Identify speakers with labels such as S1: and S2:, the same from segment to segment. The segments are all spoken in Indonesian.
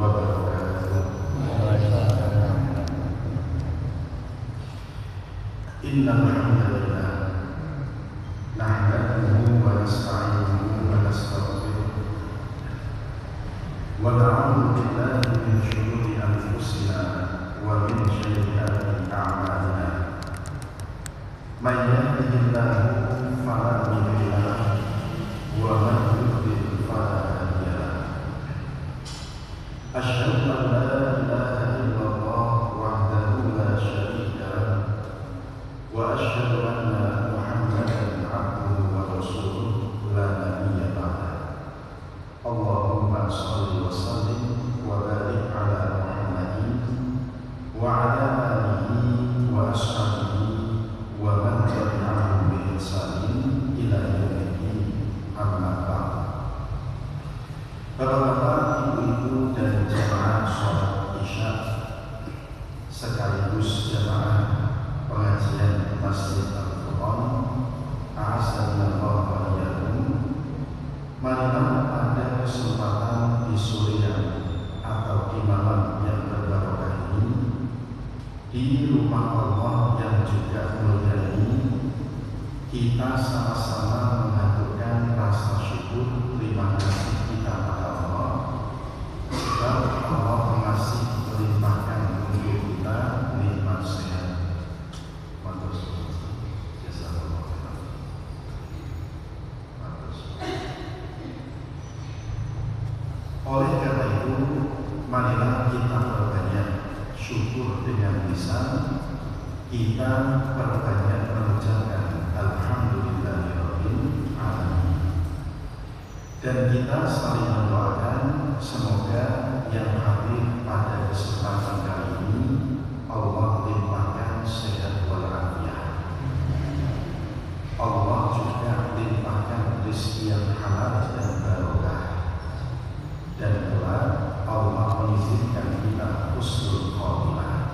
S1: wabarakatuh. Innal hamdalillah nahmaduhu wa nasta'inuhu wa nastaghfiruh wa na'udzu billahi min shururi anfusina wa min sayyiati a'malina. May yahdihillahu fala mudilla lahu wa man yudlil fala hadiya lahu. Asyhadu an la ilaha illallah wahdahu la syarika lahu wa asyhadu anna Muhammadan abduhu wa rasuluh la nabiyya ba'dahu. Allahumma shalli wa sallim wa barik ala Muhammadin wa ala alihi wa ashabihi wa man tabi'ahum bi ihsanin ila yaumil amma ba'd. Bapak-bapak, ibu-ibu dan jamaah sholat Isya sekaligus jamaah pengajian Masjid Al-Furqan, a'azzallahu wa iyyakum. Marilah pada kesempatan di sore atau di malam yang berbarokah ini, di rumah Allah yang juga mulia ini, kita sama-sama mengaturkan rasa syukur terima kasih kita pada Allah sebab Allah mengasih melimpahkan untuk kita nikmat sehat. Oleh karena itu, marilah kita perbanyak syukur dengan lisan, kita perbanyak mengucapkan alhamdulillahirabbil alamin, dan kita saling mendoakan semoga yang hadir pada kesempatan kali ini Allah limpahkan sehat walafiat. Allah juga limpahkan rezeki yang halal dan barokah, dan kelak Allah mengizinkan kita husnul khotimah.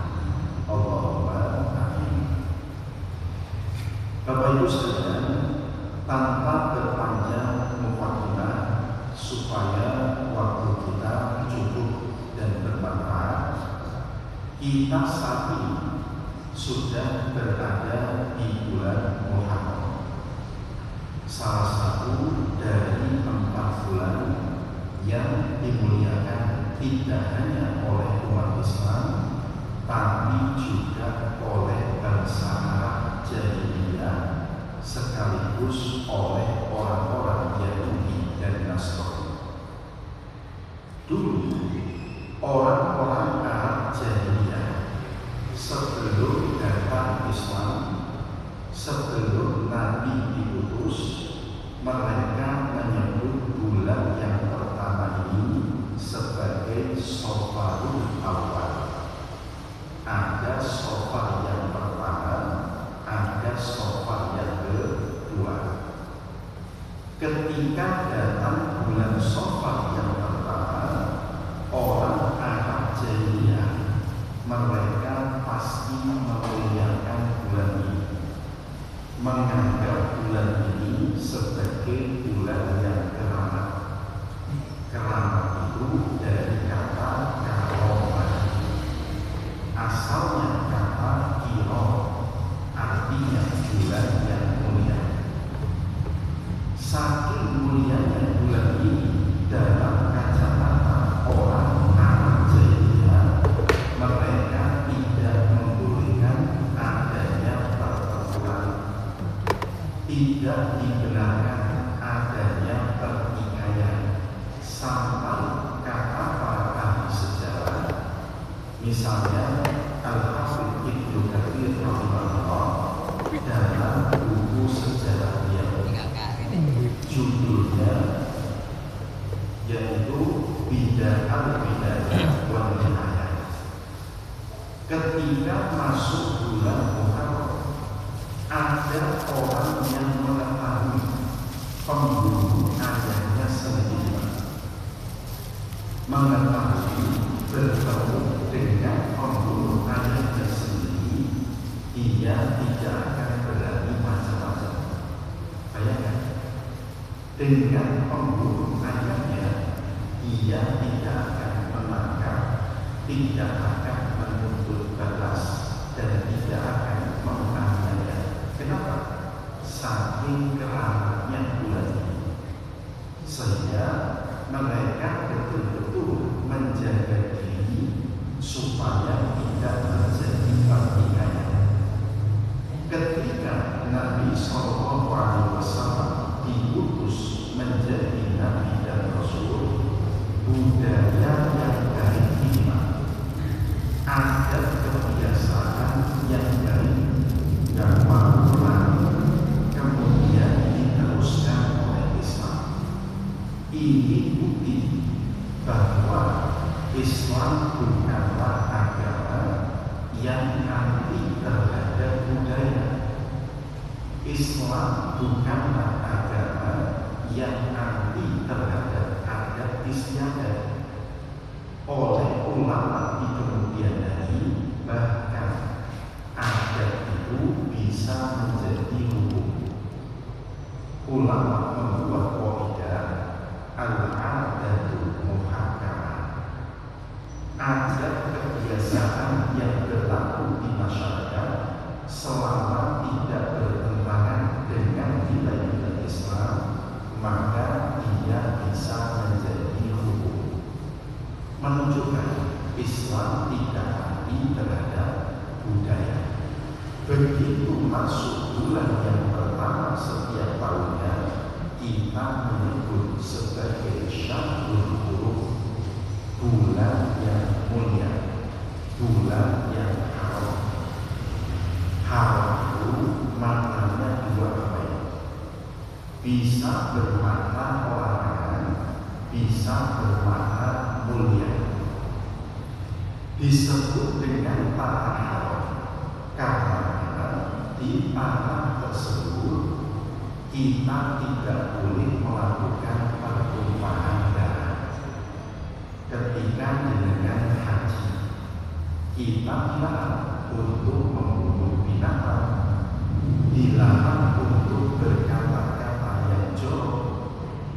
S1: Allahumma amin. Bapak Ibu sekalian, tanpa berpanjang muqaddimah supaya waktu kita cukup dan bermanfaat, kita saat ini sudah berada di bulan Muharram, salah satu dari 4 bulan yang dimuliakan tidak hanya oleh umat Islam, tapi juga oleh bangsa Arab Jahiliyah sekaligus oleh orang-orang Yahudi dan Nasrani. Dulu orang-orang Arab Jahiliyah sebelum datang Islam, sebelum Nabi diutus, mereka menyebut bulan yang pertama ini sebagai Safarul Awal. Ada Safar yang pertama, ada Safar yang kedua. Ketika datang bulan Safar yang pertama, orang Arab Jahiliyah mereka pasti memuliakan bulan ini, menganggap bulan ini sebagai bulan yang keramat. Keramat itu dari kata karomah, asalnya kata kirom, artinya bulan yang mulia. Saking mulianya bulan ini dalam kacamata orang Arab Jahiliyah, mereka tidak membolehkan adanya pertempuran, tidak dibenarkan adanya pertikaian, sampai kata para ahli sejarah, misalnya Al-Hafidz Ibnu Katsir rahimahullah dalam buku sejarah dia, judulnya yaitu Bidayah wa Nihayah. Ketika masuk bulan Muharram, ada orang yang mengetahui pembunuh ayahnya sendiri, mengetahui bertemu dengan pembunuh ayahnya sendiri, dia tidak akan berani macam-macam. Bayangkan, dengan pembunuh ayahnya, dia tidak akan menangkap tidak akan menuntut balas dan tidak akan menganiaya. Kenapa? Saking keramatnya bulan ini, sehingga mereka betul-betul menjaga diri supaya tidak terjadi pertikaian. Ketika Nabi SAW diutus menjadi Nabi dan Rasul, budaya yang baik lima, ada kebiasaan yang baik yang malu, kemudian diteruskan oleh Islam. Ini bukti bahwa Islam bukanlah agama yang anti terhadap budaya. Islam bukanlah agama yang anti terhadap adat istiadat. Oleh ulama di kemudian hari, bahkan adat itu bisa menjadi hukum. Ulama membuat kaidah al-'adatul muhakkamah. Adat kebiasaan yang berlaku di masyarakat selama tidak bertentangan dengan nilai-nilai Islam, maka dia bisa menjadi hukum. Menunjukkan Islam tidak anti terhadap budaya. Begitu masuk bulan yang pertama setiap tahunnya, kita menyebut sebagai Syahrul Hurum, bulan yang mulia, bulan yang haram. Haram itu maknanya dua poin. Bisa bermakna larangan, bisa bermakna mulia. Disebut dengan tanah haram karena di tanah tersebut kita tidak boleh melakukan pertumpahan darah. Ketika dengan haji, kita dilarang untuk membunuh binatang, dilarang untuk berkata-kata yang jorok,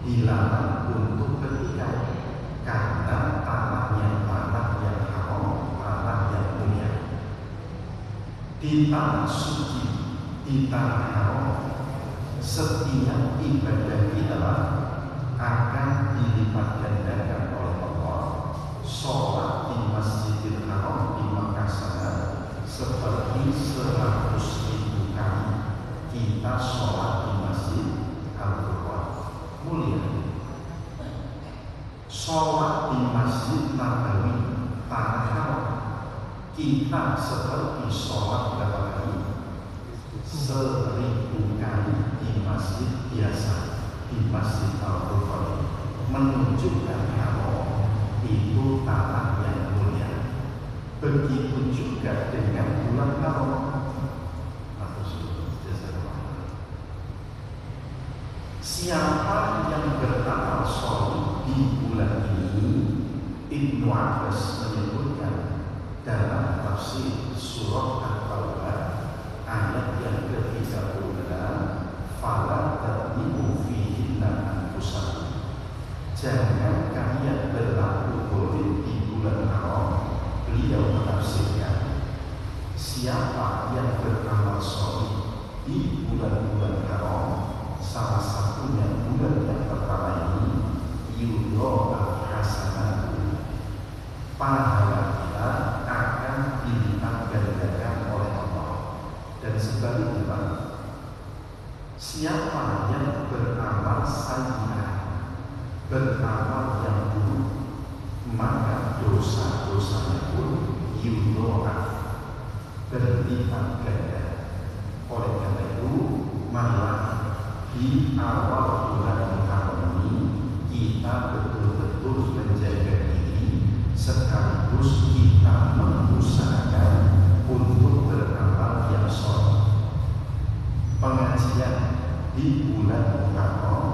S1: dilarang untuk bertikai, karena tanah yang haram, tanah yang mulia. Di tanah suci, di tanah haram, setiap ibadah kita akan dilipat gandakan oleh Allah. Sholat di Masjidil Haram di Makkah sana seperti 100.000 kali kita sholat di Masjid Al-Quran. Mulia. Sholat di Masjid Nabawi tanah haram, kita seperti sholat berapa kali? 1.000 kali di masjid biasa, di Masjid Al-Quran, menunjukkan haram itu tanah yang mulia. Begitu juga dengan bulan haram. Siapa yang beramal sholih di bulan ini, Ibnu Abbas menyebutkan dalam tafsir surah At-Taubah ayat yang ke-36, fala tadlimu fihinna anfusakum. Jangan kalian berlaku zalim di bulan haram. Beliau menafsirkan, siapa yang beramal sholih di bulan-bulan haram, salah satunya bulan yang pertama ini, yudha'af hasanatu, pahala kita akan dilipat gandakan oleh Allah. Dan sebaliknya, siapa yang beramal sayyi'ah, beramal yang buruk, maka dosa-dosanya pun yudha'af, berlipat ganda. Oleh karena itu, marilah di awal bulan Muharram ini kita betul-betul menjaga diri, sekaligus kita mengusahakan untuk beramal yang sholih. Pengajian di bulan Muharram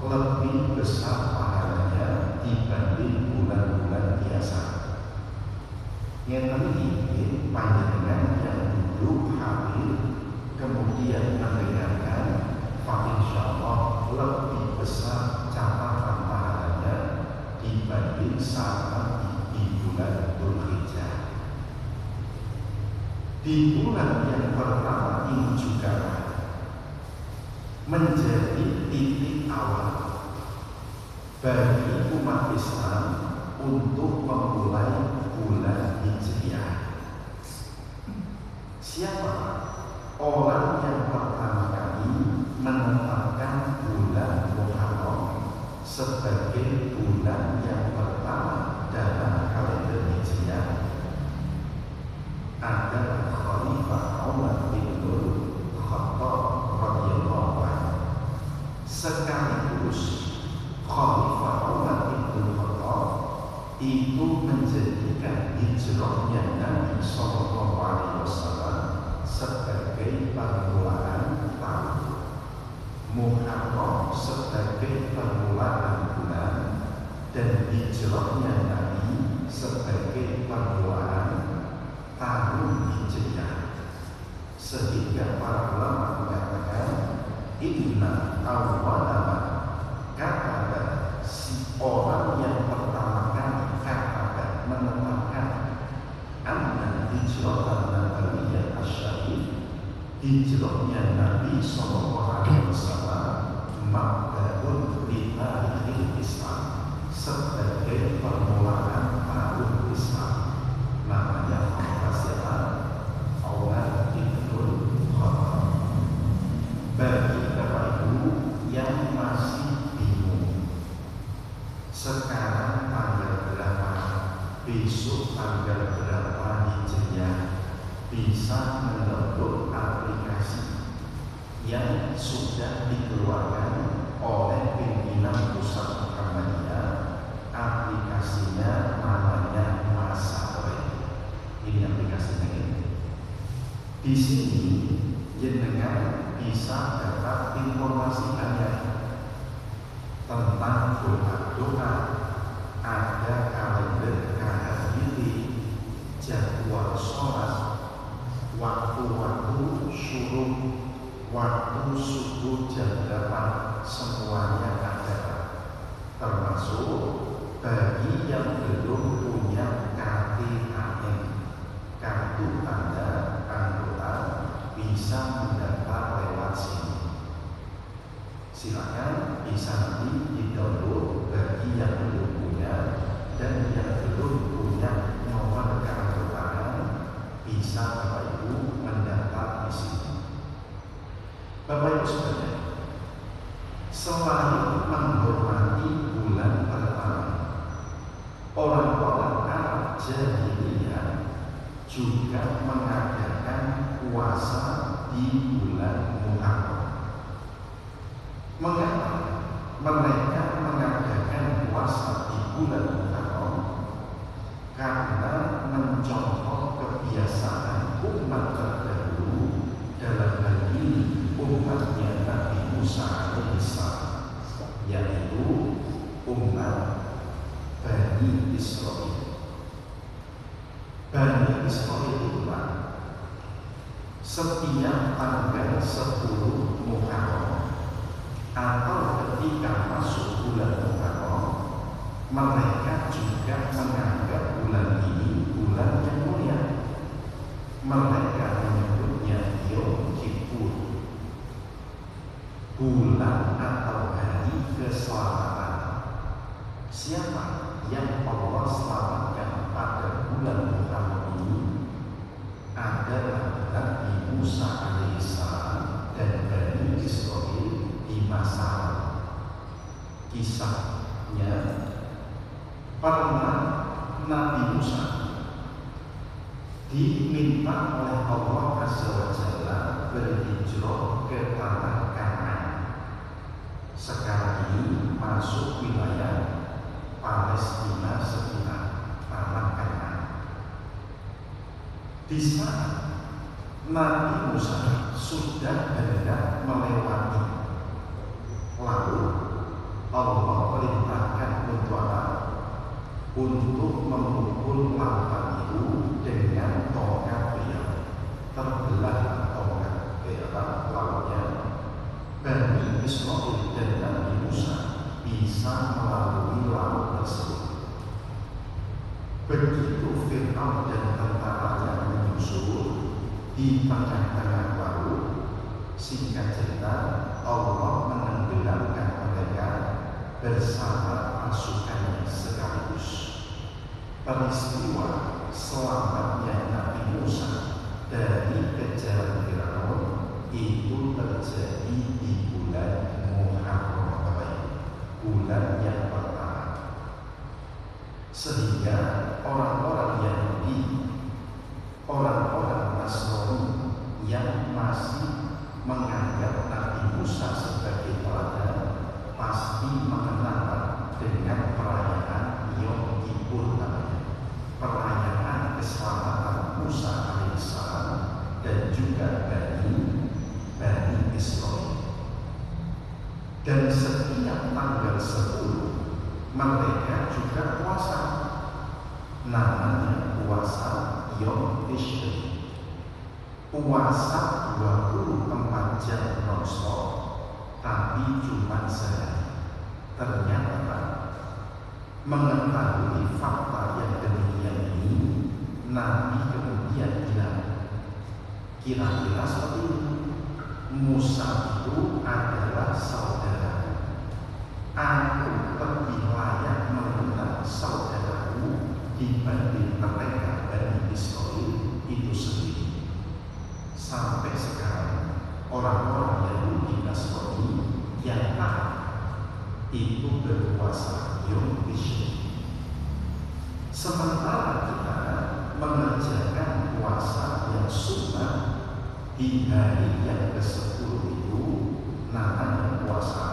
S1: lebih besar pahalanya dibanding bulan-bulan biasa. Yang ini panjenengan yang duduk hadir kemudian mendengarkan, insyaallah lebih besar catatan pahalanya dibanding saat di bulan Dzulhijjah. di bulan yang pertama ini juga menjadi titik awal bagi umat Islam untuk memulai bulan Hijriah. Siapa orang yang pertama kali menetapkan bulan Muharram sebagai bulan yang pertama dalam kalender Hijriah? Adalah Khalifah Umar bin Khattab radhiyallahu anhu. Sekaligus Khalifah Umar bin Khattab itu menjadikan hijrahnya Nabi sallallahu alaihi wasallam sebagai permulaan tahun, Muharram sebagai permulaan bulan, dan hijrahnya Nabi sebagai permulaan tahun Hijriah. Sehingga para ulama mengatakan inna awwalama kata si orang yang pertama kali kata menetapkan anna hijratan nabawiyyah asyarif, hijrahnya Nabi sallallahu alaihi wasallam mabda'un li tarikhil Islam, sebagai permulaan tahun Islam. Namanya Umar bin Khattab. Bagi Bapak Ibu yang masih bingung, sekarang tanggal berapa, besok tanggal berapa Hijriah, bisa mendownload aplikasi yang sudah dikeluarkan oleh pimpinan Pusat Muhammadiyah. Aplikasinya namanya Masalah. Ini aplikasinya ini. Di sini jenengan bisa dapat informasi banyak tentang doa-doa, ada kalender kahadiri, jadwal sholat, waktu-waktu syuruk, waktu subuh jam 8, semuanya ada. Termasuk bagi yang belum punya KTAN, kartu tanda anggota, bisa mendaftar lewat sini. Silakan bisa nanti di-download bagi yang belum punya, dan yang belum punya nomor keanggotaan bisa Bapak Ibu mendaftar di sini. Bapak Ibu sekalian, selain menghormati bulan pertama, orang-orang Arab Jahiliyah juga mengadakan puasa di bulan Muharram. Mengapa mereka mengadakan puasa di bulan Muharram? Karena mencontoh kebiasaan umat terdahulu, dalam hal ini umatnya Nabi Musa alaihissalam, yaitu umat Bani Israil. Bani Israil itulah setiap tanggal 10 Muharram atau ketika masuk bulan Muharram, mereka juga menganggap bulan ini bulan yang mulia. Mereka menyebutnya Yom Kippur, bulan atau hari keselamatan. Siapa yang Allah selamatkan pada bulan Muharram ini adalah Nabi Musa alaihissalam dan Bani Israil di masa kisahnya. Pernah Nabi Musa diminta oleh Allah Azza wa Jalla berhijrah ke tanah Kanaan. Sekarang ini masuk wilayah Palestina sekitar tanah Kanaan. Di sana Nabi Musa sudah hendak melewati, lalu Allah perintahkan untuk apa? Untuk memukul lautan itu dengan tongkat beliau. Terbelah tongkat beliau lautnya. Bani Israil dan Nabi Musa bisa melalui laut tersebut. Begitu Fir'aun dan tentaranya menyusul, di tengah-tengah laut. Singkat cerita, Allah menenggelamkan mereka bersama pasukannya sekaligus. Peristiwa selamatnya Nabi Musa dari kejaran Firaun itu terjadi di bulan Muharram, bulan yang pertama. Sehingga orang-orang Yahudi, orang-orang Nasrani yang masih menganggap Nabi Musa sebagai teladan pasti mengenal dengan perayaan Yom Kippur namanya, perayaan keselamatan Musa alaihissalam dan juga Bani Israil. Dan setiap tanggal 10 mereka juga puasa, namanya puasa Yom Tishri, puasa 24 jam non-stop, tapi cuma sehari. Ternyata mengetahui fakta yang demikian ini, Nabi kemudian bilang, kira-kira seperti ini, Musa itu adalah saudara. Aku lebih layak mengenal saudaraku dibanding mereka Bani Israil itu sendiri. Sampai sekarang orang-orang Yahudi Nasrani yang taat itu berpuasa Yom Tishri. Sementara kita mengerjakan puasa yang sunnah di hari yang ke-10 itu namanya puasa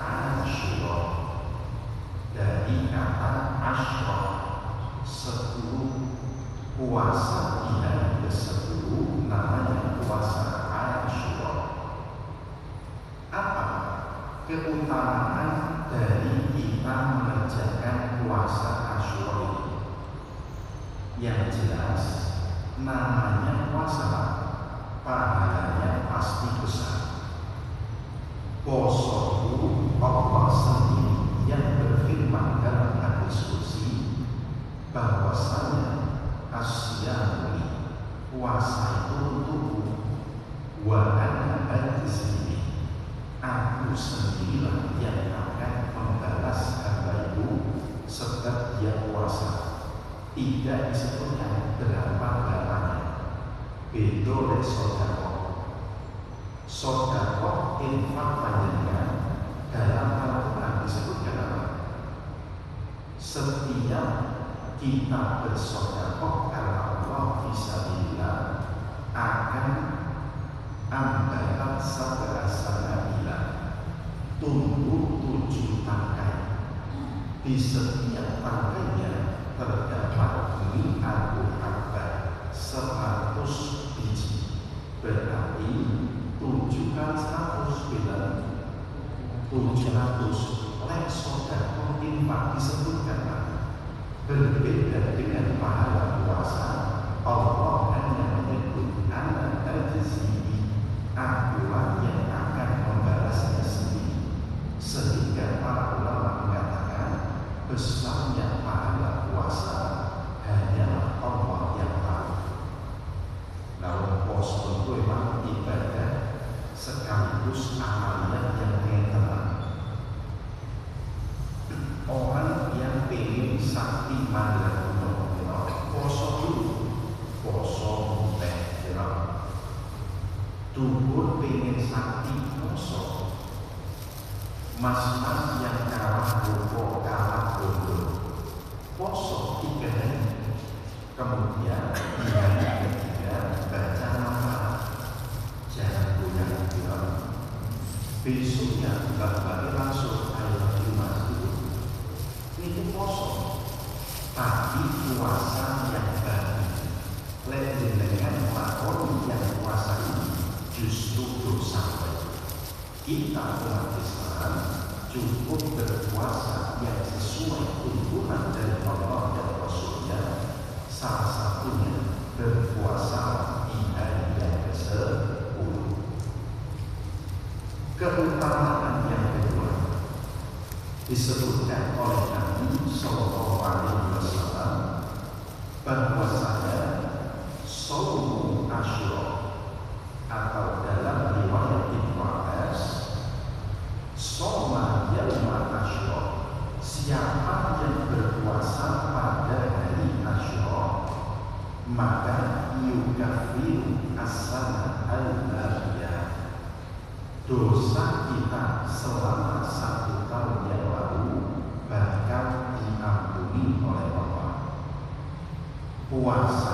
S1: Asyura, dari kata Asyra, 10. Puasa di hari ke-10 namanya puasa Asyura. Apa keutamaan dari kita mengerjakan puasa Asyura ini? Yang jelas, namanya puasa, pahalanya pasti besar. Poso itu Allah sendiri yang berfirman dalam hadis qudsi bahwasanya asyamuli, puasa itu untukku, wa ana ajzi, aku sendirilah yang akan membalas hamba itu sebab dia puasa. Tidak disebutkan berapa berapanya. Beda dari sodako infak panjenengan dalam Al-Quran disebutkan apa? Setiap kita bersedekah karena Allah fisabilillah akan ambalan sab'asana, tumbuh 7 tangkai. Di setiap tangkainya terdapat mi'atu habba, 100 biji. Berarti 7 kali 100 bila 700. Oleh sedekah infak disebutkan berbeda dengan pahala puasa. Allah hanya menyebut ana ajzi, akulah yang akan membalasnya sendiri. Sehingga para ulama mengatakan besarnya pahala puasa hanyalah Allah yang tahu. Lalu puasa itu memang ibadah sekaligus amalan yang menyenangkan. Orang yang pengen sakti mandiri poso dulu, poso teh, dubur pengen sakti poso. Mas-mas yang kalah bobo, kalah bodoh, poso 3 hari. Kemudian di hari ketiga baca nama, jangan goyang bilang. Besoknya balik langsung ayo Mas dulu. Itu poso, tapi puasa yang baru. Lebih dengan lakoni yang puasa ini justru dosa. Kita umat Islam cukup berpuasa yang sesuai tuntunan dari Allah dan Rasulnya. Salah satunya berpuasa di hari yang ke-10. Keutamaan yang kedua disebutkan oleh Nabi Sallallahu Alaihi Wasallam bahwasanya siapa yang berpuasa pada hari Asyura, maka yukafiru as-sana al-bariyah, dosa kita selama 1 tahun yang lalu bakal diampuni oleh Allah. Puasa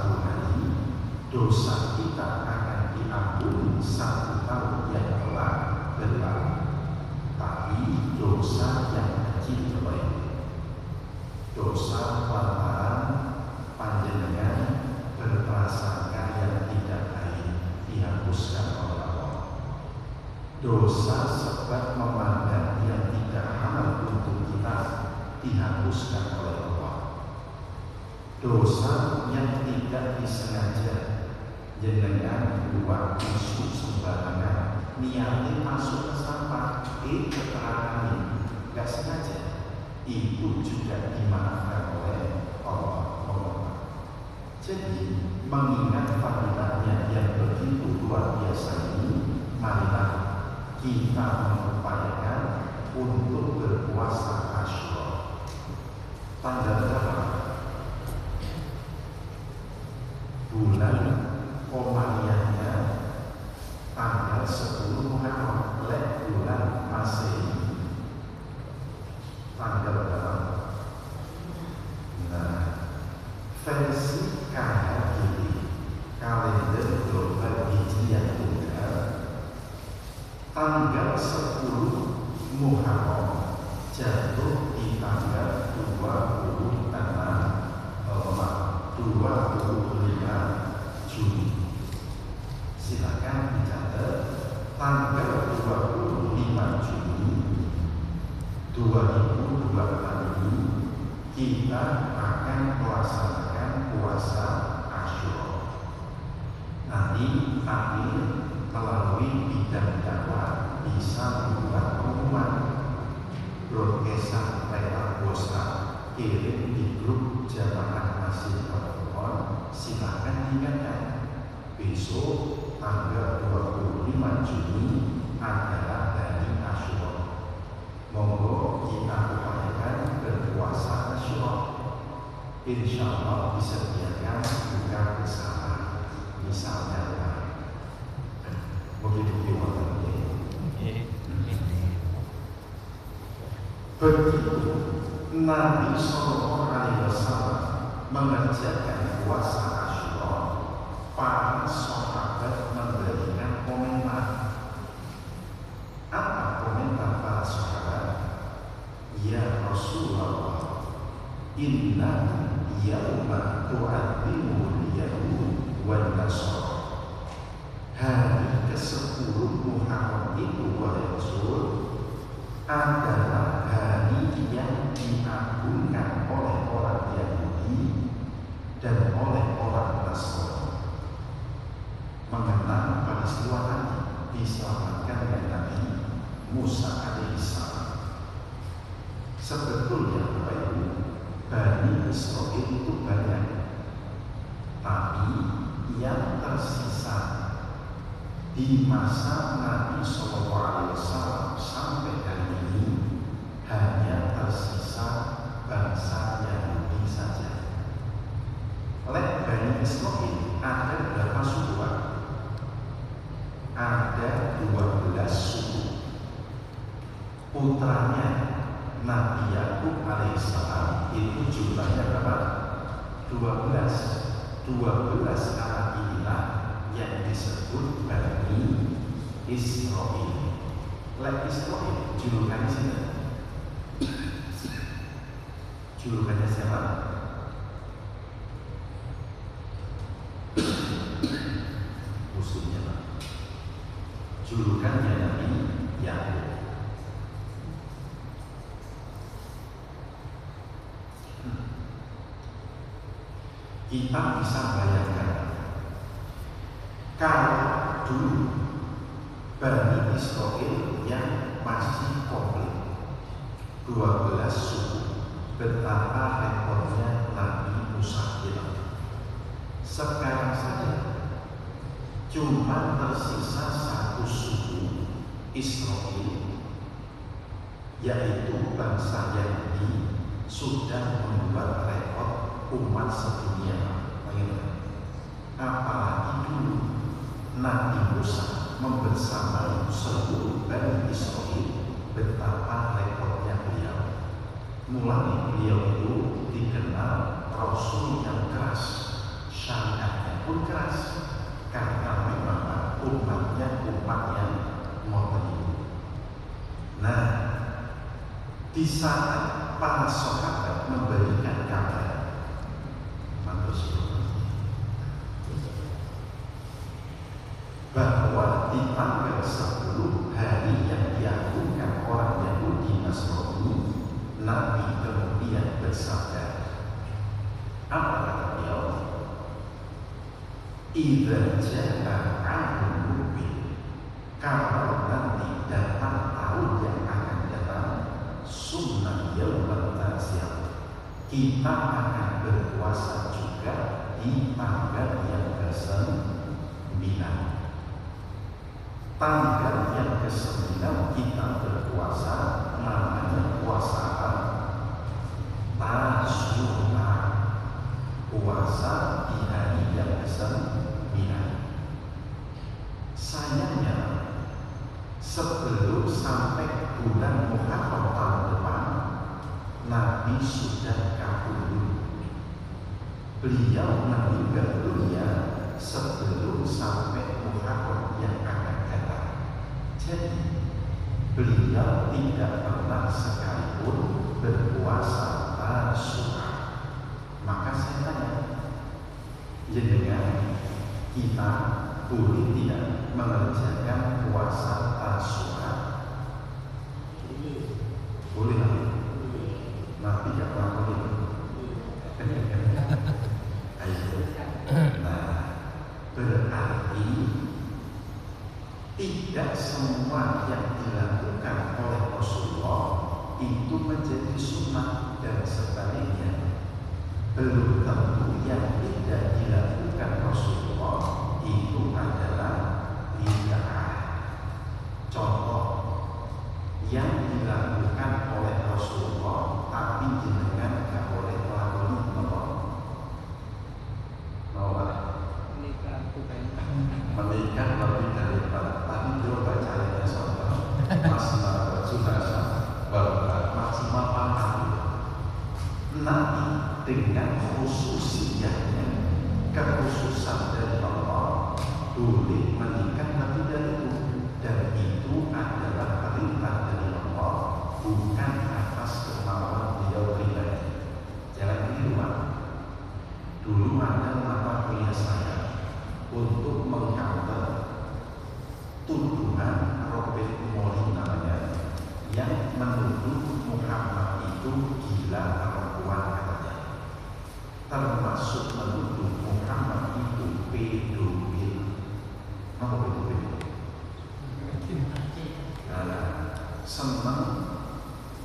S1: 1 hari, dosa kita akan diampuni 1 tahun yang telah berlalu. Tapi dosa yang kecil terbaik, dosa lantaran panjenengan berprasangka yang tidak baik dihapuskan oleh Allah. Dosa sebab memandang yang tidak halal untuk kita dihapuskan oleh Allah. Dosa yang tidak disengaja, jenengan buat isu sembarangan, niatnya masuk ke sampah, keterangan ini gak sengaja, itu juga dimaafkan oleh Allah. Jadi mengingat fadilahnya yang begitu luar biasa ini, marilah kita mengupayakan untuk berpuasa Asyura. Tanggal berapa? Bulan Komariahnya tanggal 10 Muharram, bulan Masehi. Tanggal berapa? Nah, versi KHGI, kalender global Hijriah Tunggal, tanggal 10 Muharram jatuh di tanggal 25 Juni. Silakan dicatat, tanggal 25 Juni 2024 ini kita akan melaksanakan puasa Asyura. Nanti kami melalui bidang dakwah bisa membuat pengumuman, broadcastan lewat WhatsApp, kirim di grup jamaah masjid Al-Quran. Silakan diingatkan, besok tanggal 25 Juni adalah hari Asyura. Monggo kita upayakan berpuasa Asyura. Insya Allah disediakan buka bersama, misalnya begitu diwakili. Begitu Nabi Sallallahu Alaihi Wasallam mengerjakan puasa Asyura, para sahabat memberikan komentar. Apa komentar para sahabat? Ya Rasulullah, inna yawma tu'adhimul yahud wal nasara. Hari ke-10 Muharram itu, wahai Rasul, adalah hari yang diagungkan oleh orang Yahudi dan oleh orang Nasrani. Mengenang peristiwa tadi diselamatkan oleh Nabi Musa alaihissalam. Sebetulnya Bapak Ibu, Bani Israil itu banyak, tapi yang tersisa di masa Nabi SAW sampai hari ini hanya tersisa bangsa Yahudi saja. Oleh Bani Israil ada berapa suku? Ada 12 suku. Putranya Nabi Yakub alaihissalam itu jumlahnya berapa? 12 anak inilah yang disebut Bani Israil. Israel julukannya siapa? Julukannya siapa? Musuhnya Pak. Julukannya Nabi Yakub. Kita bisa bayangkan kalau dulu Bani Israil yang masih komplit 12 suku, betapa rekornya Nabi Musa hilang. Sekarang saja cuma tersisa 1 suku Israel yaitu bangsa Yahudi sudah membuat rekor umat sedunia. Apalagi dulu Nabi Musa membersamai seluruh Bani Israel, betapa rekornya beliau. Mulai beliau itu dikenal Rasul yang keras, syariatnya pun keras, karena memang umatnya umat yang modern. Nah, di saat para sahabat memberikan kabar bahwa di tanggal 10 hari yang diagungkan orang Yahudi Nasrani, Nabi kemudian bersabda, apa kata beliau? Idza ja'a amrun mubin, kalau nanti datang tahun yang akan datang, sunnah yaumat tasya, kita akan berpuasa juga di tanggal yang ke-9. Tanggal yang ke-9 kita berpuasa, namanya puasa Tasyura, puasa di hari yang ke-9. Sayangnya sebelum sampai bulan Muharram tahun depan, Nabi sudah kabur. Beliau meninggal dunia sebelum sampai Muharram yang akan datang. Jadi beliau tidak pernah sekalipun berpuasa Tasyura. Maka saya tanya, jenengan kita boleh tidak mengerjakan puasa Tasyura? Boleh lah. Nabi tidak pernah boleh. Nah, berarti tidak semua yang dilakukan oleh Rasulullah itu menjadi sunnah, dan sebaliknya belum tentu yang tidak dilakukan Rasulullah itu adalah bid'ah. Contoh yang dilakukan oleh Rasulullah tapi jenengan tidak boleh melakukan apa? Menikah lebih daripada tadi dia bacanya contoh maksimal junasa maksimal pangkat. Nabi dengan khususiyahnya, kekhususan dari Allah, boleh menikah lebih dari itu, dan itu adalah perintah dari Allah, bukan atas kemauan beliau pribadi. Jangan diluar. Dulu ada mata kuliah saya untuk mengcounter tuduhan Robert Moli namanya, yang menuduh Muhammad itu gila perempuan katanya, termasuk menuduh Muhammad itu pedofil. Apa pedofil? Senang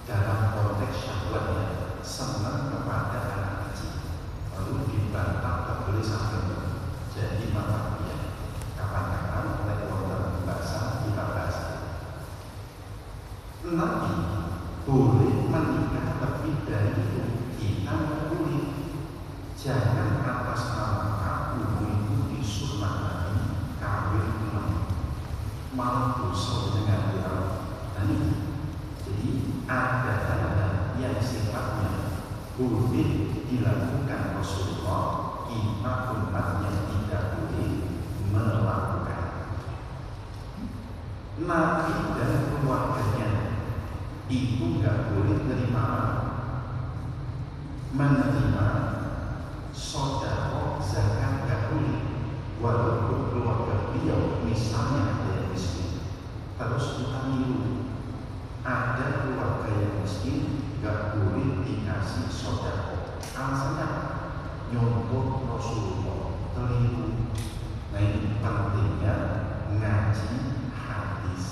S1: dalam konteks syahwatnya, senang kepada anak kecil, lalu dibantah tak boleh sampai. Jadi mata dia kapan-kapan oleh orang bahasa kita bahas. Nabi boleh menikah lebih dari itu, kita boleh. Jangan atas nama aku mengikuti sunnah Nabi kawin ulang, malah dosa dengan dia. Jadi ada hal yang sifatnya boleh dilakukan Rasulullah, kita umatnya tidak boleh melakukan. Nabi dan keluarganya itu nggak boleh menerima sedekah zakat, nggak boleh. Walaupun keluarga beliau misalnya ada yang miskin, terus kita niru, ada keluarga yang miskin nggak boleh dikasih sedekah. Alasannya nyontoh Rasulullah, keliru. Nah, ini pentingnya ngaji hadis.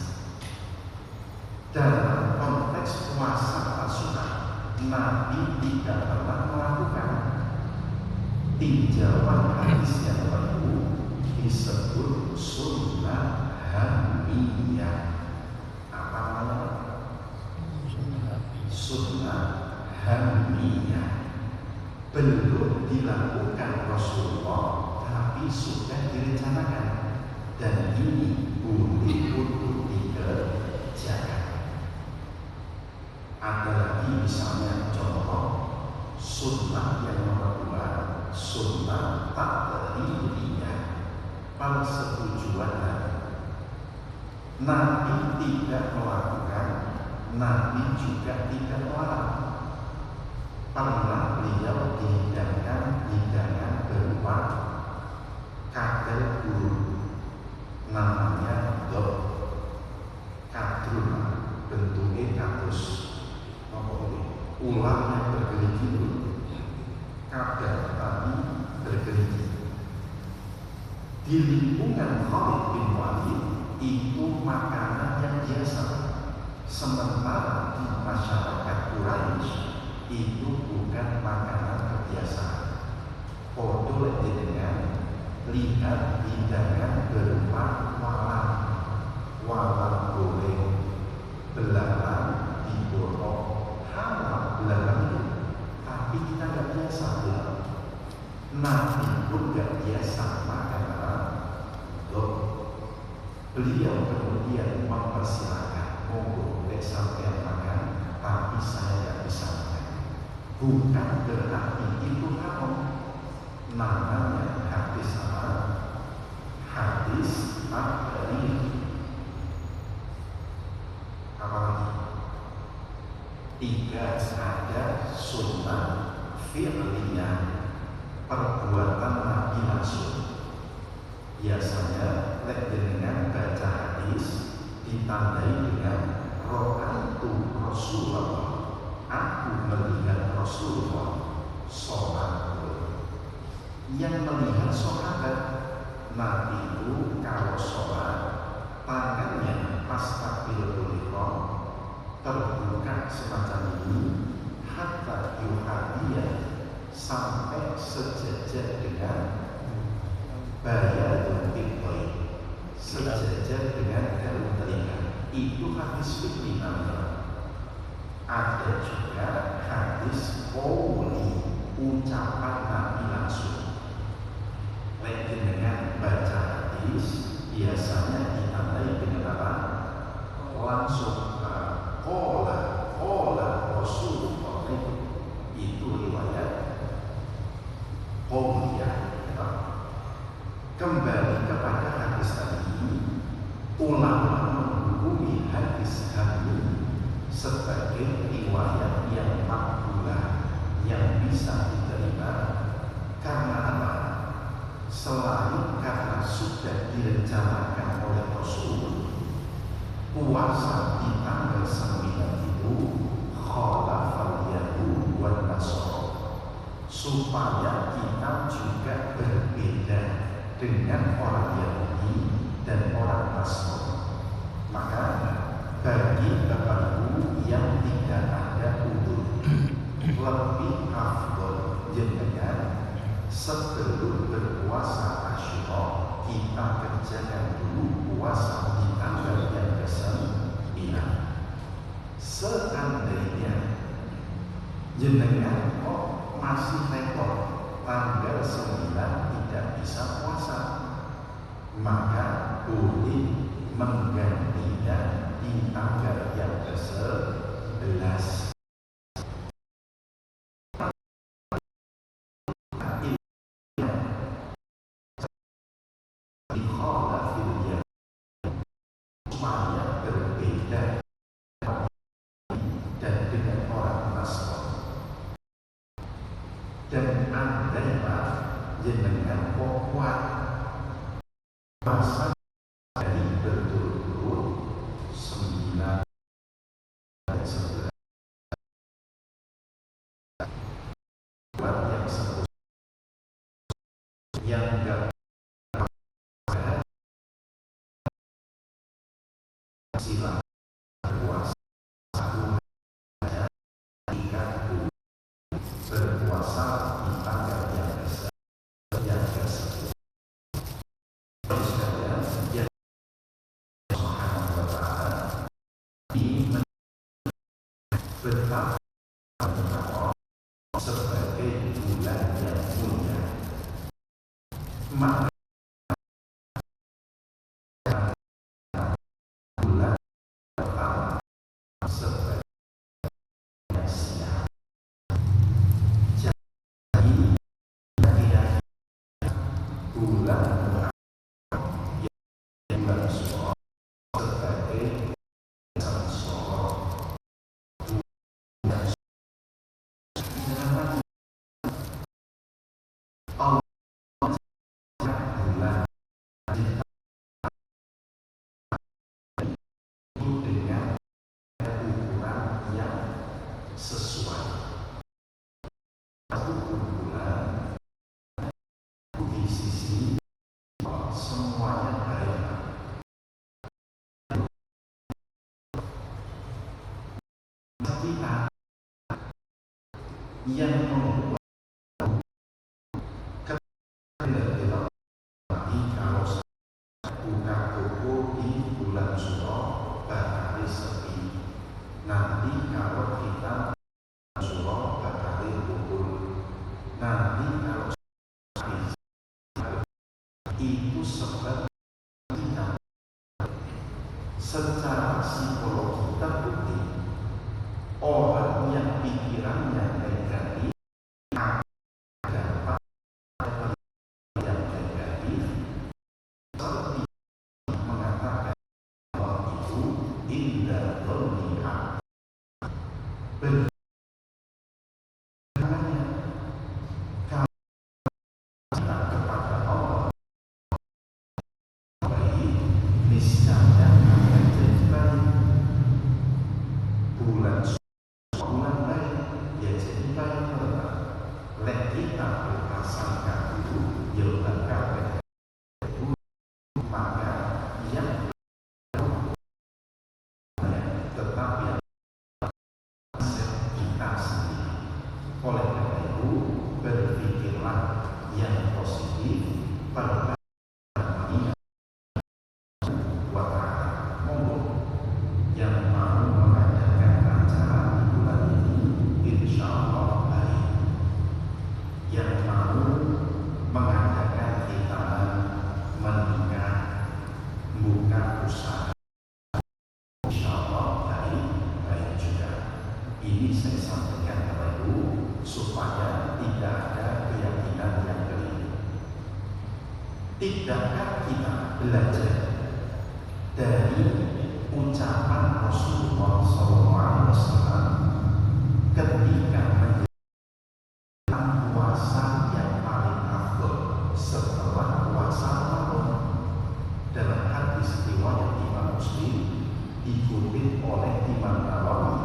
S1: Dalam konteks puasa Tasyura, Nabi tidak pernah melakukan. Tinjauan hadis yang baru disebut sunnah hamiyah. Apa namanya? belum dilakukan Rasulullah, tapi sudah direncanakan, dan ini boleh untuk dikerjakan. Ada lagi misalnya contoh sunnah yang nomor 2, sunnah takribiyah, persetujuan Nabi tidak melakukan, Nabi juga tidak melarang. Pernah beliau dihidangkan hidangan berupa kadal guru, namanya dok kadrun, bentuknya kados ular yang bergerigi, kadal tadi bergerigi. Di lingkungan Khalid bin Walid itu makanan yang biasa, sementara di masyarakat Quraisy itu bukan makanan kebiasaan. Podo dengan lihat hidangan berupa walang goreng, belalang digoreng, halal belalang itu, tapi kita nggak biasa belalang. Nabi pun nggak biasa makan loh. Beliau kemudian mempersilahkan, monggo sampai makan, tapi saya nggak bisa makan. Bukan berarti itu haram. Namanya hadis apa? Hadis takrib. Apalagi 3 ada sunnah fi'liyah, perbuatan Nabi langsung. Biasanya dengan baca hadis ditandai dengan ra'aitu Rasulullah, aku melihat Rasulullah sholat. Yang melihat sahabat Nabi itu kalau sholat, tangannya pas takbiratul ihram terbuka semacam ini, hatta yuhadiyah, sampai sejajar dengan bayadul ibtai, sejajar dengan daun telinga. Itu hadis fikih namanya. Ada juga hadis qauli, ucapan Nabi langsung. Dengan baca hadis biasanya ditandai dengan apa? Langsung qala Rasulullah, itu riwayat qauliyah. Kembali kepada hadis tadi, ulama menghukumi hadis ini sebagai riwayat yang makbulah, yang bisa diterima. Karena apa? Selain karena sudah direncanakan oleh Rasul, puasa di tanggal 9 itu khalafal yahud wan nasara, supaya kita juga berbeda dengan orang Yahudi dan orang Nasrani. Maka bagi Bapak Ibu yang tidak ada udur, lebih afdol jenengan sebelum berpuasa Asyura kita kerjakan dulu puasa di tanggal yang ke-9. Seandainya jenengan masih repot tanggal 9 tidak bisa puasa, maka boleh menggantinya di tanggal yang ke-11. Supaya berbeda dan dengan orang Nasrani. Dan andai jenengan kuat masa dari berturut-turut 9 dan 11 yang sebut yang enggak sila berpuasa berpuasa di tanggal yang ke-10. Yang Subhanahu wa ta'ala ini bertambah sebagai bulan maka bulan pertama sebagai siang. Jadi kira-kira bulan bulan Syawal sebagai dengan ukuran yang sesuai. Satu bulan di sisi semuanya baik. Kita yang membuat ketika kalau buka toko di bulan Syawal bakal sepi. Nanti kalau kita Syawal bakal kumpul. Nanti kalau itu sebab kita secara psikologi terbukti orang yang pikirannya negatif dapat yang negatif seperti mengatakan bahwa itu indah berlihat berkatanya kalau kita kepada Allah baik niscaya akan jadi baik. Bulan baik ya jadi baik tetap. Lek kita berprasangka itu ya bakal maka yang tetap yang kita sendiri. Oleh karena itu berpikirlah yang positif, perbaiki buat yang mau mengadakan acara di bulan ini, insya Allah baik. Yang mau mengadakan khitaman, menikah, buka usaha, insya Allah baik juga. Ini saya sampaikan kepada Ibu supaya tidak ada keyakinan yang keliru. Tidakkah kita belajar dari ucapan Rasulullah SAW ketika menjelang puasa yang paling afdal setelah puasa Ramadan? Dalam hadis riwayat Imam Muslim dikutip oleh Imam Nawawi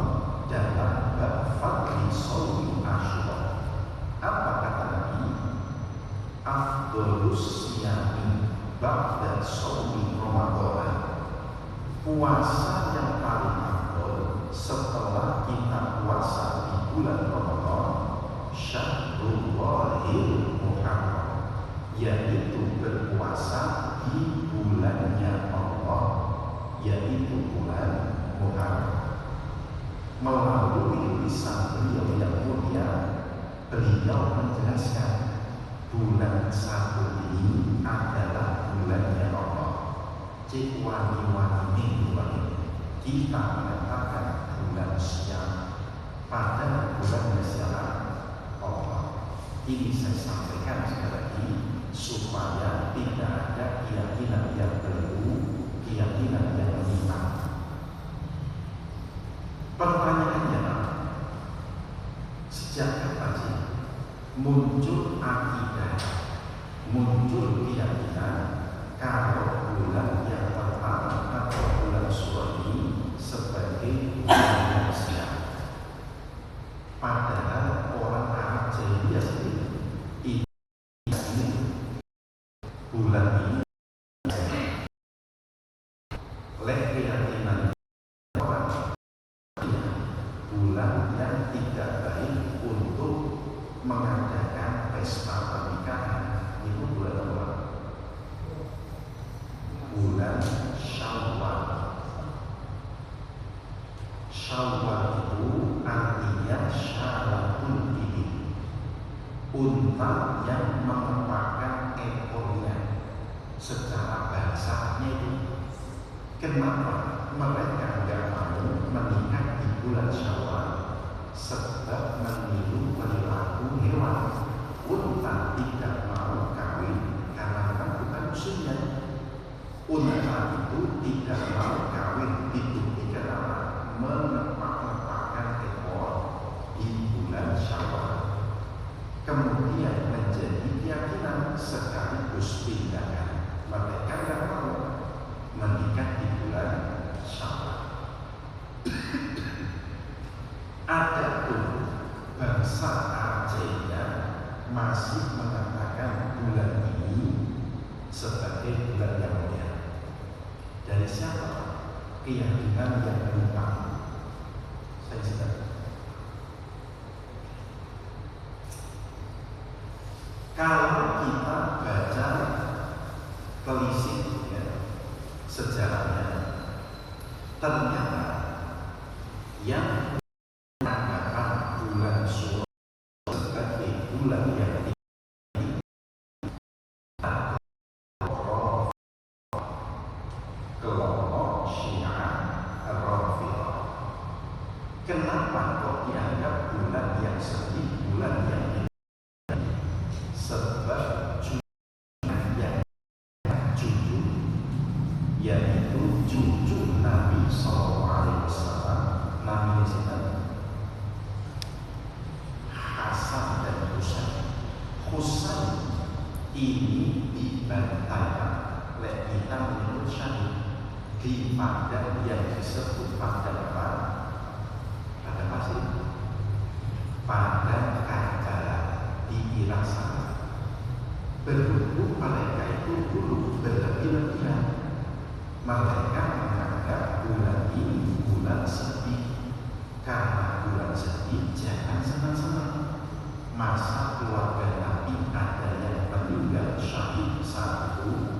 S1: dalam bab fadli shaumi Asyura. Apa kata Nabi? Afdhalus siyami ba'da shaumi Ramadan. Puasa yang paling afdal setelah kita puasa di bulan Ramadan, Syahrullahil Muharram, yaitu berpuasa di bulannya Allah, yaitu bulan Muharram. Melalui lisan beliau yang mulia, beliau menjelaskan bulan satu ini adalah bulannya Allah. Cik wani-wani kita mengatakan bulan siang, pada bulan siang Allah. Ini saya sampaikan sekali lagi supaya tidak ada keyakinan yang keliru, keyakinan yang menyimpang. Pertanyaannya, sejak kapan sih muncul akidah, muncul keyakinan kalau bulan yang pertama atau bulan Syawal ini sebagai bulan siang? Padahal orang Arab jahiliyah sendiri ini bulan ini oleh keyakinan orang bulan yang tidak baik untuk mengadakan pesta pernikahan. Itu bulan apa? Bulan Syawal. Syawal itu unta yang mengepakkan ekornya. Secara bahasanya itu, kenapa mereka nggak mau menikah di bulan Syawal? Sebab meniru perilaku hewan. Unta tidak mau kawin karena memang bukan musimnya. Unta itu tidak mau kawin dibuktikan apa? Mengepak-ngepakkan ekor di bulan Syawal. Kemudian menjadi keyakinan sekaligus tindakan. Mereka tidak mau menikah di bulan Syawal. Adapun bangsa Acehnya masih mengatakan bulan ini sebagai bulan yang mulia. Dari siapa? Keyakinan yang bukan. Saya sedang. Kalau kita baca telisik ya, sejarahnya, ternyata yang menanggapan bulan Syawal sebagai bulan yang kelompok Syiah Rafidhah. Kenapa kok dianggap bulan yang sedih, bulan yang ini? Sebab yang cucu, yaitu cucu Nabi SAW, Nabi Hasan dan Husain ini dibantai oleh kita menurut syahid di padang yang disebut padang apa? Padang pasir, padang Karbala di Irak sana. Berhubung mereka itu dulu berlebih-lebihan, mereka menganggap bulan ini bulan sedih. Karena bulan sedih jangan senang-senang. Masa keluarga Nabi ada yang meninggal syahid satu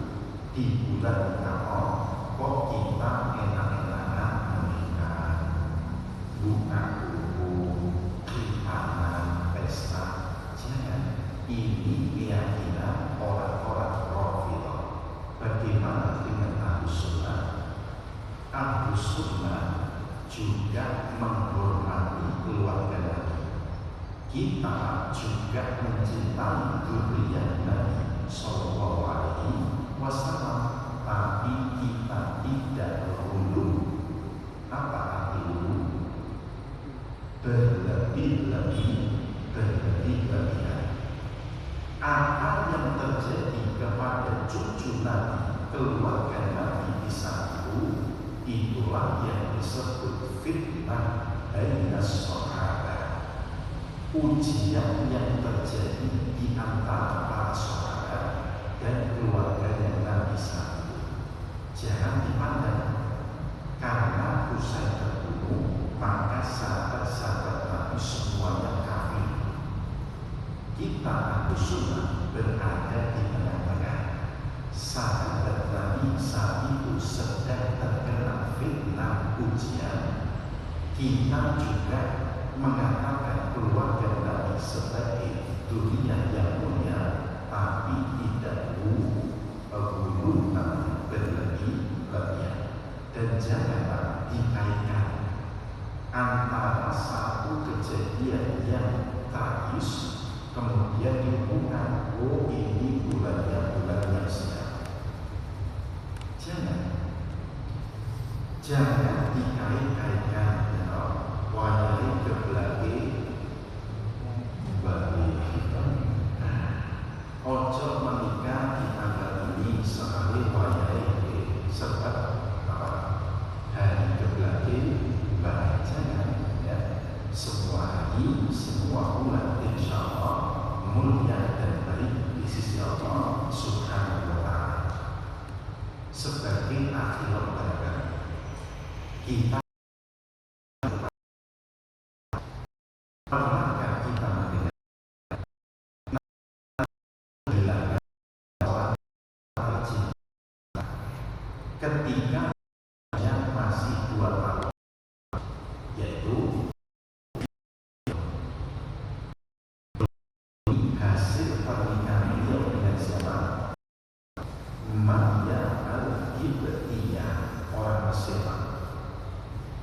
S1: di bulan Ramadan, kok kita enak-enakan menikah, buka buku, khitanan, pesta? Jangan. Ini keyakinan orang-orang Rafidhah. Bagaimana dengan Ahlus Sunnah? Ahlus Sunnah juga menghormati keluarga Nabi. Kita juga mencintai dzurriyyah Nabi Sallallahu Alaihi Wasallam, tapi kita tidak hulu. Apa arti hulu? Berlebih-lebihan. Apa yang terjadi kepada cucu Nabi, keluarga Nabi di saat itulah yang disebut fitnah bainas sahabat. Ujian yang terjadi di antara para sahabat dan keluarga yang Nabi saat itu. Jangan dipandang karena usai terbunuh maka sahabat-sahabat Nabi semuanya kafir. Kita Ahlus Sunnah berada di tengah-tengah. Sahabat Nabi saat itu sedang terkena fitnah ujian. Kita juga mengatakan keluarga Nabi sebagai dzurriyyah yang mulia, tapi tidak bunuh Nabi berlebih-lebihan. Dan janganlah dikaitkan antara satu kejadian yang tragis kemudian dihubungkan, oh ini bulan yang siap. Jangan dikait-kaitkan ya, wajah ke belakang bagi kita. Ojo menikah di tanggal ini sekali wajah sebab apa? Hari ke belakang bagi jangan ya. Semua hari, semua bulan insya Allah mulia dan baik di sisi Allah Subhanahu wa Ta'ala. Sebagai akhirat barang kita apakah kita mendengar ketika yang masih 2 tahun, yaitu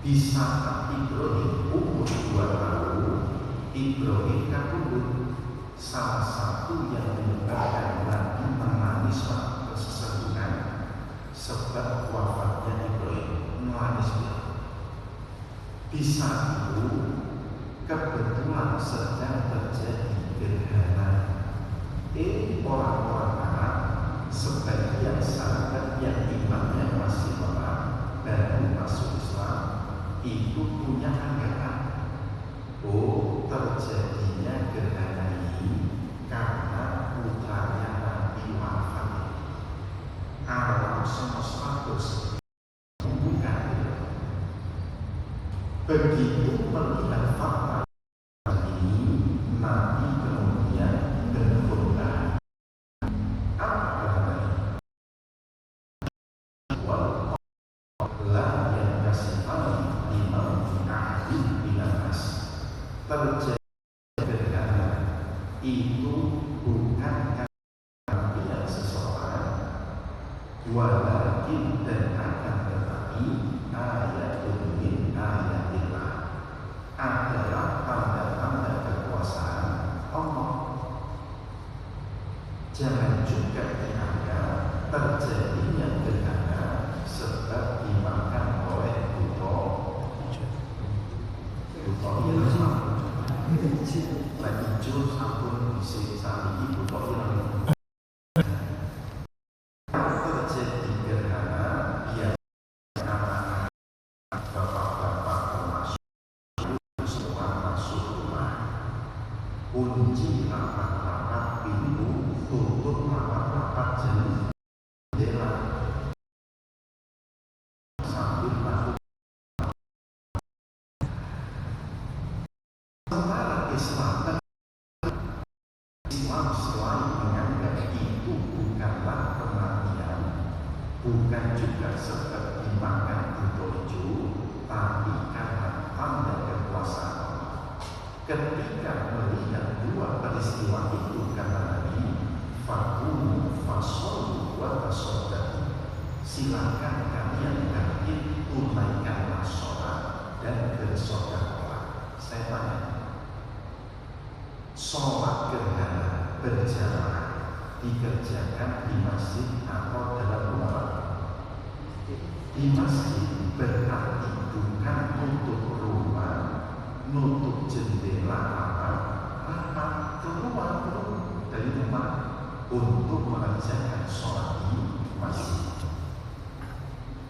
S1: Bisa Ibrahim umur 2 tahun, Ibrahim kabur. Salah satu yang menyebabkan Nabi menangis waktu sesungguhnya sebab wafatnya Ibrahim, menangis dia. Bisa itu kebetulan sedang terjadi gerhana. Orang-orang Arab, sebagian sahabat yang imannya masih lemah baru masuk Islam, itu punya anggapan, terjadinya gerhana ini karena putranya Nabi wafat. Alam semesta bukan. Begitu melihat fakta ini, Nabi kemudian berkhutbah. Apa katanya? La yang kasifani imam ahli binanas. Terjadi gerhana itu bukan karena seseorang, walakin dan akan tetapi ayatun min ayatillah, adalah tanda-tanda kekuasaan Allah. Jangan juga dianggap terjadinya gerhana sebab dimakan oleh buto lagi hijau sampun isi sali buto hilang. Terjadi gerhana biar anak-anak bapak-bapak termasuk semua masuk rumah, kunci rapat-rapat pintu, tutup rapat-rapat jendela sambil lakukan. Sementara Islam selalu menganggap itu bukanlah kematian, bukan juga sebab dimakan buto hijau, tapi karena tanda kekuasaan Allah. Ketika melihat dua peristiwa itu, kata Nabi, fakulu fasolu wa tasoddaqu, silakan kalian bangkit, tunaikanlah sholat dan bersedekah. Saya tanya, sholat gerhana berjamaah dikerjakan di masjid atau dalam rumah? Di masjid berarti bukan nutup rumah, nutup jendela rapat keluar dari rumah untuk mengerjakan sholat di masjid.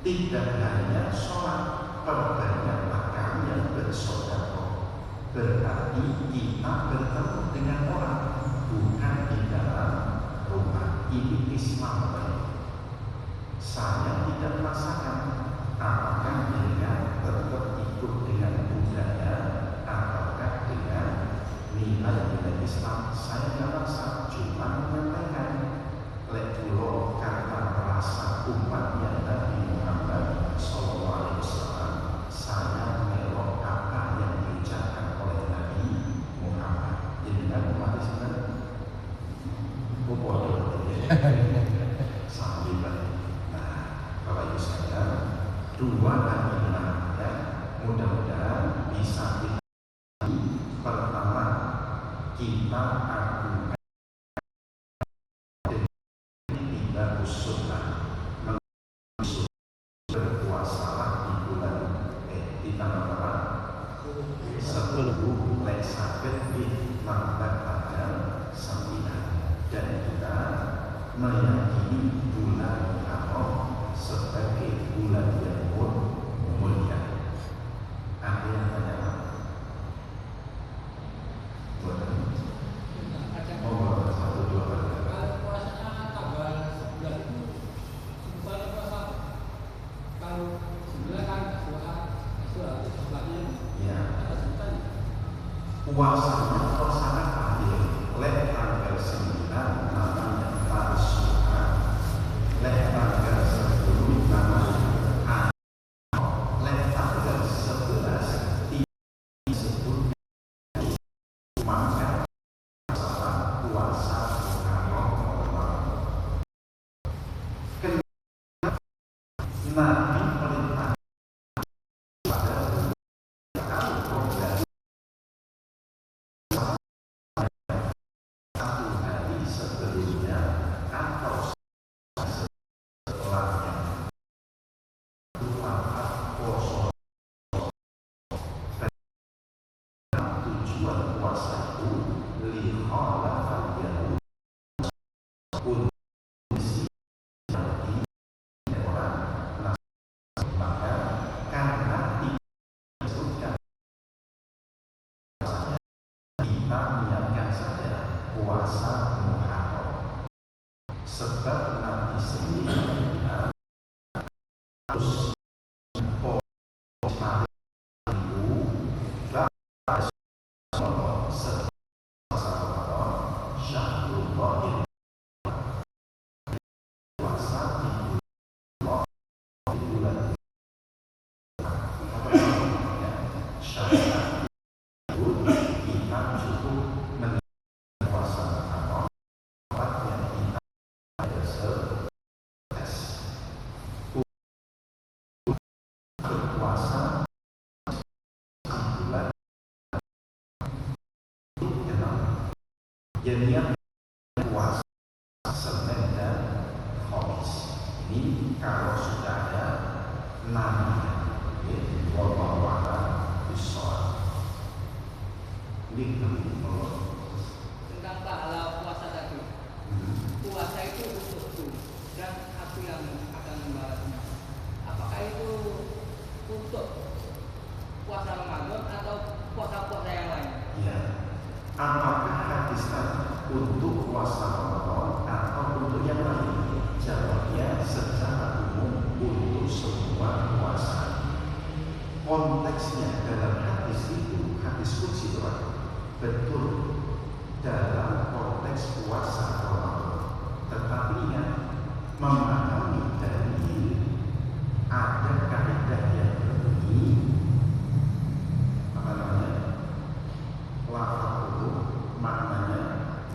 S1: Tidak hanya sholat, perbanyaklah kalian bersedekah. Berarti kita bertemu dengan orang, bukan di dalam rumah. Ini Islam baik. Saya tidak merasakan apakah dengan tetap ikut dengan budaya ataukah dengan nilai-nilai Islam. Saya tidak merasa, cuma menyampaikan lekulo kata merasa umatnya Nabi Muhammad SAW. Saya melok apa yang diucapkan oleh Nabi Muhammad. Jadi kan umat Islam sambil balik. Nah, Bapak Ibu sekalian, dua hari ya, mudah-mudahan bisa kita. Pertama, kita akan tidak usulkan berpuasalah di bulan di tanggal berapa? 10 lek sakit di lambat tanggal 9, dan kita meyakini bulan Muharram sebagai bulan yang mulia. Ada yang tanya apa? Puasanya kok sangat adil. Lek tanggal 9 namanya Tasu'a, lek tanggal 10 namanya lek tanggal 11 disebut maka salah puasa Muharram. Nabi perintah pada kita niatkan saja puasa Muharram, sebab Nabi sendiri harus jadi yang puasa Senin dan Khamis ini kalau sudah ada nama wallahu a'lam bishawab. Ini
S2: tentang pahala puasa tadi. Puasa itu untukku dan aku yang akan membalasnya. Apakah itu untuk puasa Ramadan atau puasa-puasa yang lain?
S1: Ya. Apakah hadis tadi untuk puasa Ramadan atau untuk yang lain? Jawabnya secara umum untuk semua puasa. Konteksnya dalam hadis itu, hadis qudsi betul dalam konteks puasa Ramadan. Tetapi ingat, memahami dalil ada kaidah yang berbunyi apa namanya? Lafaz itu maknanya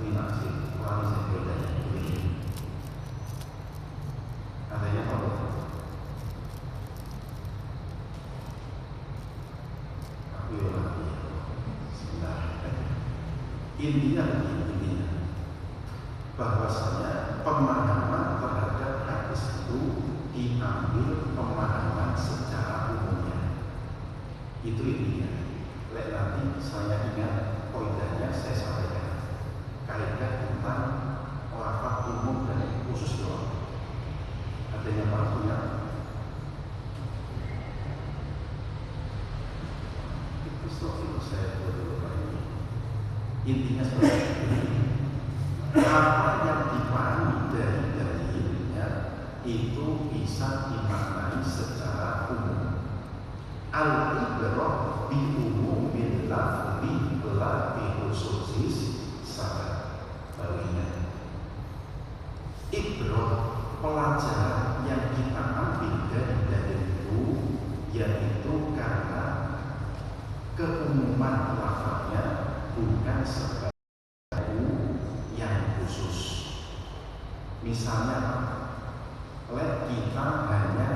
S1: minasih, wali sebedanya ini. Adanya apa? Aku yang lagi. Intinya bahwasanya pemahaman terhadap hadis itu diambil pemahaman secara umumnya. Itu intinya. Nanti saya ingat poinnya saya sampaikan. Kaidah tentang lafaz umum dan khusus doang. Adanya punya itu saya dulu ini. Intinya seperti ini. Apa yang dipahami dari dalilnya itu bisa dimaknai secara umum. Al-ibrah bi umumil lafzi la bi khususis sabab. Baginya ibrah, pelajaran yang kita ambil dari dalil itu yaitu karena keumuman lafaznya bukan sebab yang khusus. Misalnya kita hanya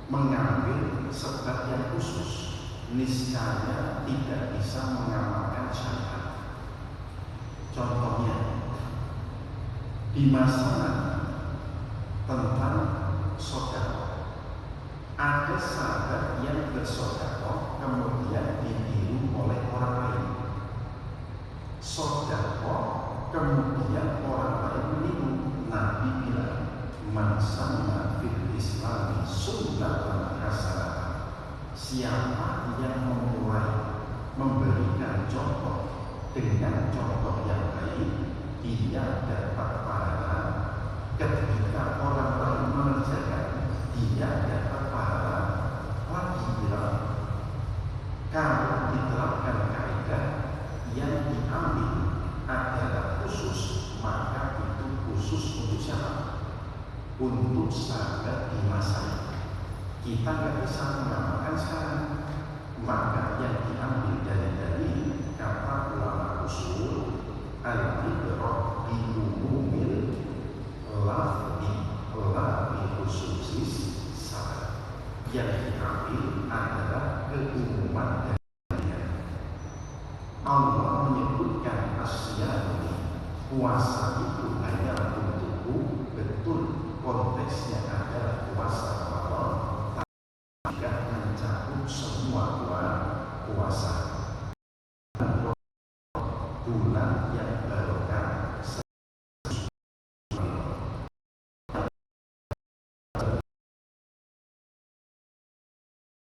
S1: mengambil sebab yang khusus, niscaya tidak bisa mengamalkan syariat. Contohnya di masalah tentang sedekah, ada sahabat yang bersedekah kemudian ditiru oleh orang lain. Sedekah kemudian orang lain meniru. Nabi bilang, man sanna fil islami sunnatan hasanah. Siapa yang memulai memberikan contoh dengan contoh yang baik, dia dapat pahala. Ketika orang lain mengerjakan, dia dapat pahala. Lagi bilang, kalau diterapkan kaidah yang diambil adalah khusus, maka itu khusus untuk siapa? Untuk sahabat di masa itu. Kita nggak bisa mengamalkan sekarang. Maka yang diambil dari kata ulama usul al-ibrah bi umumil lafzi la bi khususis sabab. Yang diambil adalah keumuman dalilnya. Allah menyebutkan asya'u, puasa itu hanya untukku, betul konteksnya adalah puasa Ramadan, tidak mencakup semua puasa. Bulan yang barokah